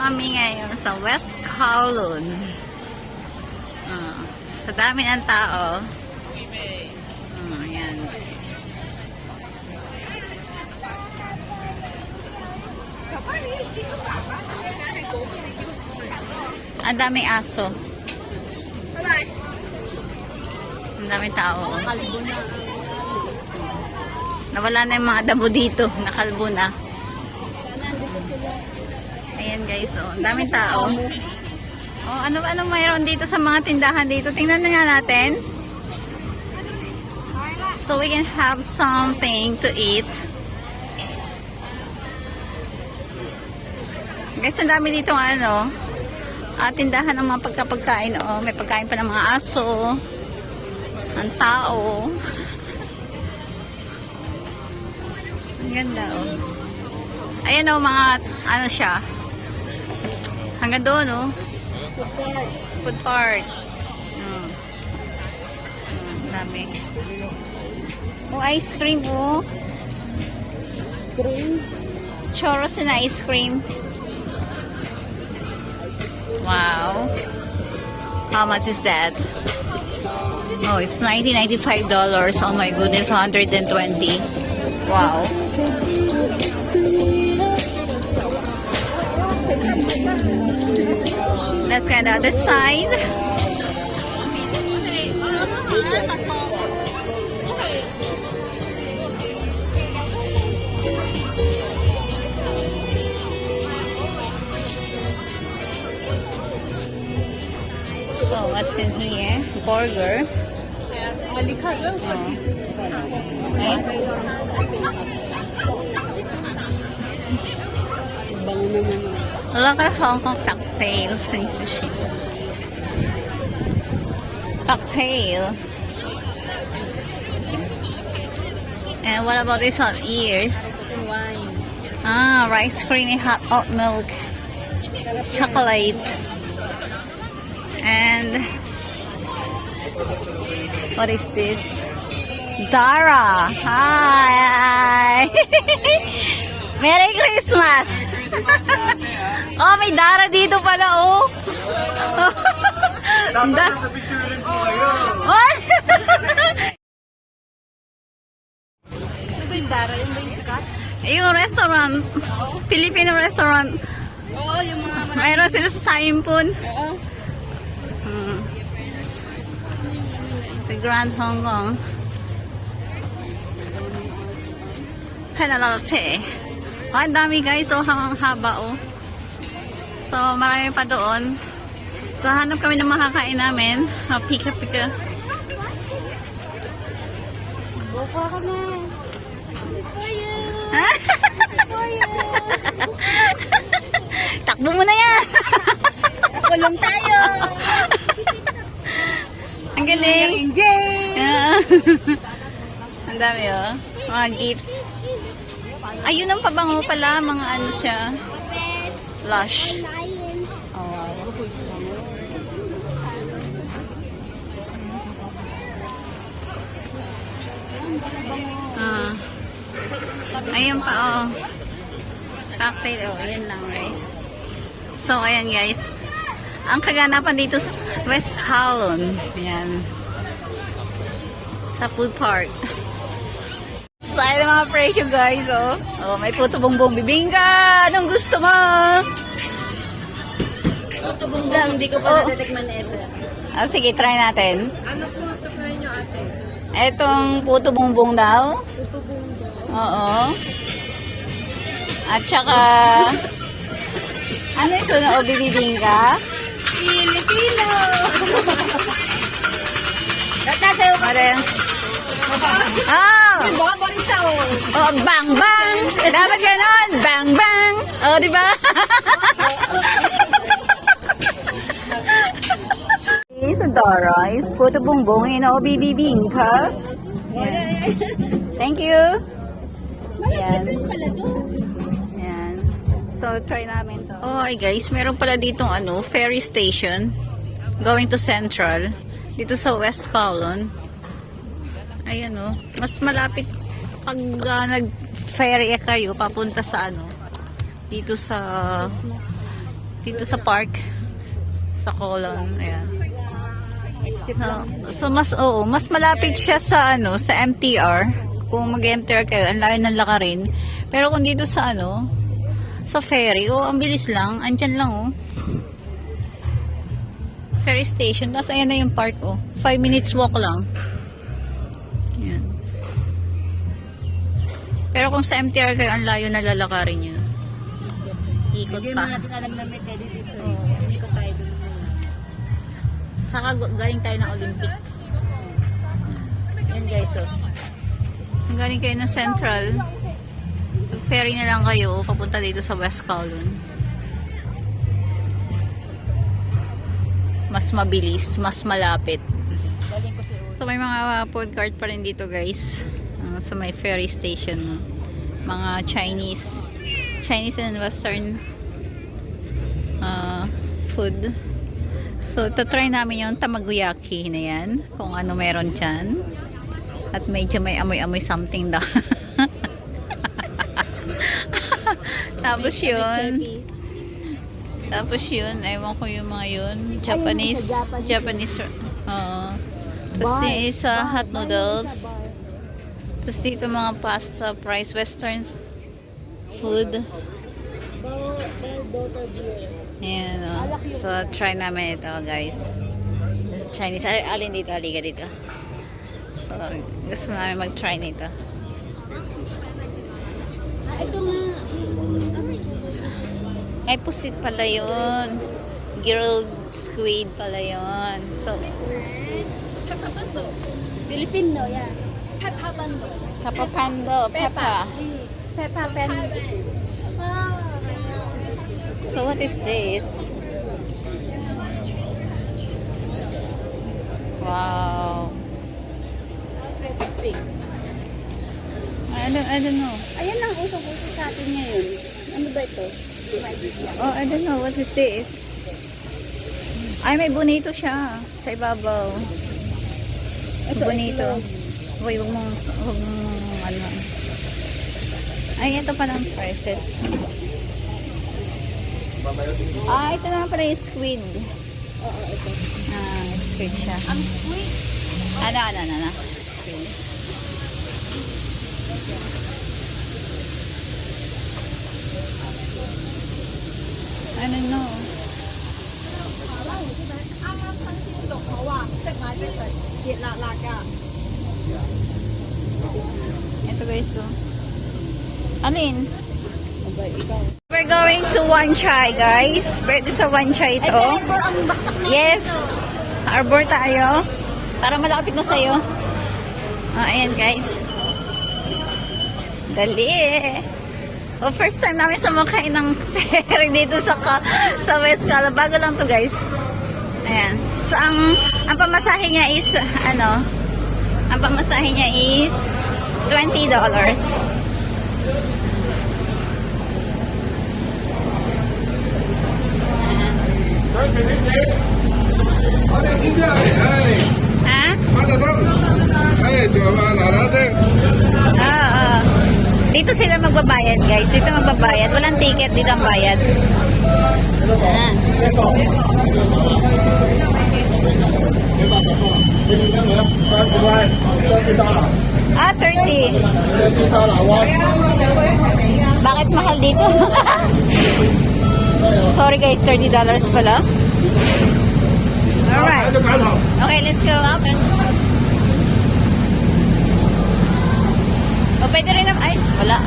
kami ngayon sa West Kowloon. Sa dami ng tao. Ayan. Ang daming aso. Ang daming tao. Nawala na yung mga damo dito. Nakalbo na. Ayan guys, oh. Ang daming tao. Oh, ano mayroon dito sa mga tindahan dito? Tingnan na nga natin. So we can have something to eat. Guys, ang dami dito tindahan ng mga pagkain. Oh, may pagkain pa ng mga aso. Ang tao. Ang ganda, oh. Ayan, oh, mga siya. Hanggang doon, oh. Food part. Dami. Oh, ice cream, oh. Churros and ice cream. Wow. How much is that? Oh, it's $95. Oh my goodness, 120. Wow. Let's get the other side. So, what's in here? Burger. Look at Hong Kong cocktails. Cocktail. And what about this one? Ears. Wine. Rice creamy hot oat milk. Chocolate. And what is this? Dara. Hi. Merry Christmas. Oh, may Dara dito pala, oh. Dapat sa picture rin po kayo. Ano ba yung Dara? Yung ba yung sikat? Yung restaurant. Filipino restaurant. Oo, yung mga Mayroon sila sa Saimpun. Oo. The Grand Hong Kong. Penalty. Oh, ang dami guys. Oh, ang haba, oh. So, marami pa doon. So, hanap kami ng makakain namin. Pika-pika. Buka ka na. This for you. Ha? This for you. Takbo mo na yan. Kulong tayo. Ang galing. Enjoy. Yeah. Ang dami, oh. Mga gifts. Ayun ang pabango pala. Mga ano siya. Lush. Oh, wow. Ayun pa, oh. Cocktail, oh. Ayan lang, guys. So, ayan, guys. Ang kaganapan dito sa West Kowloon. Ayan. Sa food park. So, ayan ang mga presyo, guys, oh. Oh, may puto bongbong bibingka. Anong gusto mo? Puto bongbong, hindi ko pa natitikman ever. Sige, try natin. Ano po ito pa nyo, ate? Etong puto bongbong daw. Puto bongbong. Oo. At saka, ano ito na bibingka? Filipino! Natasayo ka rin. Diba? Barista o. Oh, bang bang. Dapat ganon. Bang bang. Oh, di ba? Sa Dara is puto bongbong in bibingka. Thank you. Ayan. Ayan. So, try namin to. Oh, hi guys. Meron pala ditong ferry station going to Central. Dito sa West Kowloon. Ayan, oh. Mas malapit pag nag-ferry kayo papunta sa dito sa Dito sa park. Sa Colon. Ayan. So, mas malapit siya sa, sa MTR. Kung mag-MTR kayo, ang layo ng lakarin. Pero kung dito sa, sa ferry, ang bilis lang. Andyan lang, ferry station. Tapos, ayan na yung park, 5 minutes walk lang. Ayan. Pero kung sa MTR kayo, ang layo na lalakarin nyo. Ikot Hindi pa. mo natin alam na may pwede dito. Hindi ko tayo dun. Saka galing tayo ng Olympic. Yan guys, galing kayo ng Central. Ferry na lang kayo papunta dito sa West Kowloon. Mas mabilis, mas malapit. Galing ko si Uy. So may mga food cart pa rin dito guys. Sa may ferry station. Mga Chinese and Western food. So, tatry namin yung tamagoyaki na yan. Kung ano meron dyan. At medyo may amoy-amoy something daw. Tapos yun. Ewan ko yung mga yun. Japanese. Tapos yung isa, hot noodles. Tapos dito mga pasta, fries, western food. Ayan, So, try namin ito, guys. Chinese. Alin dito? Aliga dito. So, gusto namin mag-try nito. Ito nga. Ay, pusit pala yun. Grilled squid pala yun. So, Filipino, yan. Peppa Bando. kapapando. Peppa. Peppa Bando. So, what is this? Wow. I don't know. Ayan ang usok-usok sa atin ngayon. Ano ba ito? Oh, I don't know. What is this? Ay, may bonito siya. Sa ibabaw. Bonito. Uy, huwag mong, ano. Ay, ito pa ng prices. Ito naman pala yung squid. Oo, ito. Squid siya. Ang sweet. Ano. Squid. I don't know. Ito guys, alin? We're going to Wan Chai, guys. Pwede sa Wan Chai ito. Ang baksak na. Yes. Arbor tayo. Para malapit na sa'yo. Ayan, guys. Dali. First time namin sumakay ng ferry dito sa West Kowloon. Bago lang to, guys. Ayan. So, ang pamasahe niya is, ang pamasahe niya is $20. Ha? Dito sila magbabayad, guys. Dito magbabayad. Walang ticket. Dito ang bayad. Ah, 30. Bakit mahal dito? Sorry guys, $30 pala. Alright. Okay, let's go up. O, pwede rin naman. Ay, wala.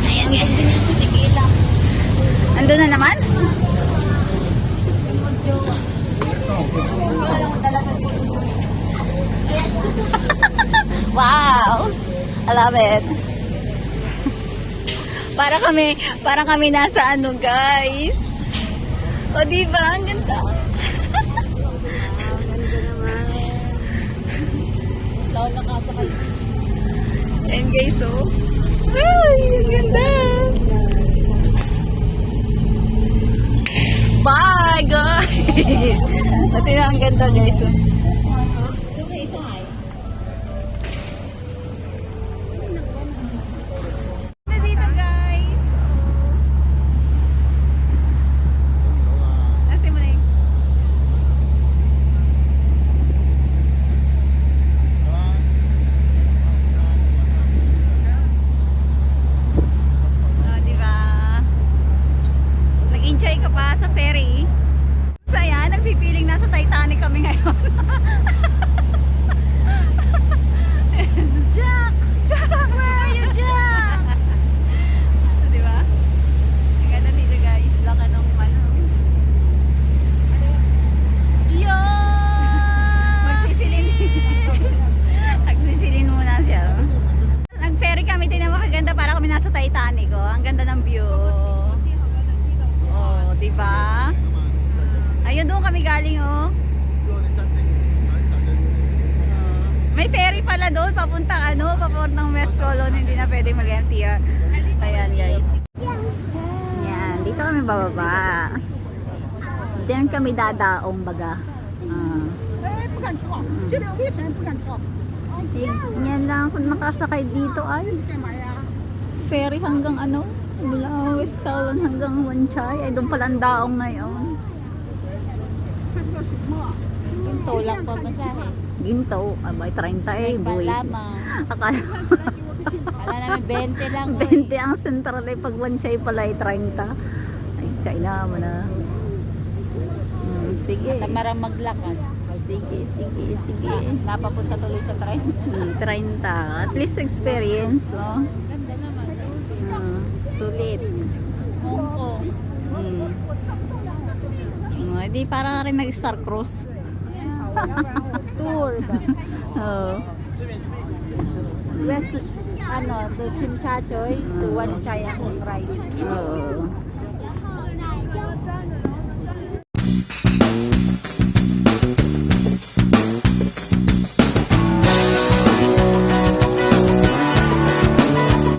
Ayan, guys. Ando na naman? Wow! I love it. Para kami nasa ano, guys. O, diba? Ang ganda. Ganda naman. Laon na kasakal. Ayan, guys, oh. Ay, ang ganda. Bye, guys. Pati na ang ganda, guys, oh. Dito, guys. doon, papuntang West Colon, hindi na pwedeng mag-MTR. Ayan guys. Yan, dito kami bababa. Diyan kami dadaong baga. Yan lang kung nakasakay dito ay ferry hanggang mula West Colon hanggang Wanchay. Ay doon pala ang daong ngayon. Ginto lang pa masahe. Ginto, abay 30 eh, boys. Lamang. Akala Kala namin 20 lang. 20 ang sentral ay pag Wanchay pala ay 30. Ay, kailangan mo na. Sige. Tamarang maglakad. Sige. Napapunta tuloy sa train. 30. At least experience, no? Ganda naman. Sulit. Hong Kong. Di parang rin nag-star cruise. Tour ba? Oo. West to Chimchachoy to Wanchay ang ride. Oo.